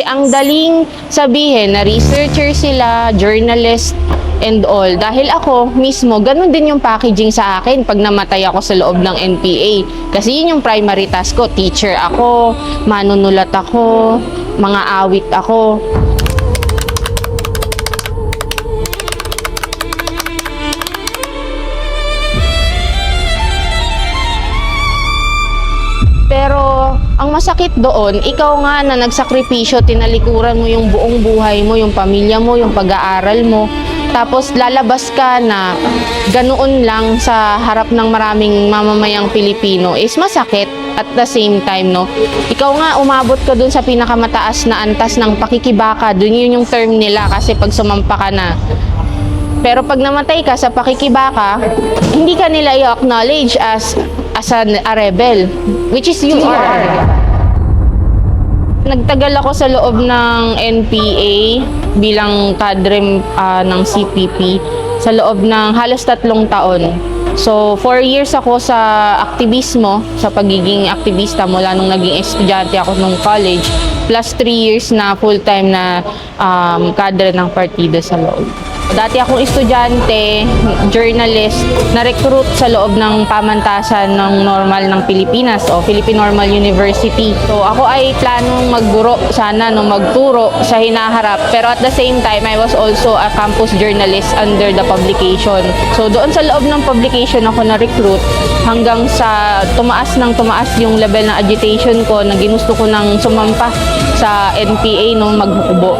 Ang daling sabihin na researcher sila, journalist, and all. Dahil ako mismo, ganun din yung packaging sa akin pag namatay ako sa loob ng NPA. Kasi yun yung primary task ko. Teacher ako, manunulat ako, mga awit ako. Pero ang masakit doon, ikaw nga na nagsakripisyo, tinalikuran mo yung buong buhay mo, yung pamilya mo, yung pag-aaral mo. Tapos lalabas ka na ganoon lang sa harap ng maraming mamamayang Pilipino is masakit at the same time, no? Ikaw nga umabot ka dun sa pinakamataas na antas ng pakikibaka, dun yun yung term nila kasi pag sumampa ka na. Pero pag namatay ka sa pakikibaka, hindi ka nila i-acknowledge as a rebel, which is you are. Nagtagal ako sa loob ng NPA bilang kadre ng CPP sa loob ng halos 3 taon. So, 4 years ako sa aktivismo, sa pagiging aktivista mula nung naging estudyante ako nung college, plus 3 years na full-time na kadre ng partido sa loob. Dati akong estudyante, journalist, na-recruit sa loob ng pamantasan ng normal ng Pilipinas o Philippine Normal University. So ako ay planong magguro sana, no, magturo sa hinaharap. Pero at the same time, I was also a campus journalist under the publication. So doon sa loob ng publication ako na-recruit hanggang sa tumaas yung level ng agitation ko na ginusto ko nang sumampa sa NPA nung maghukubo.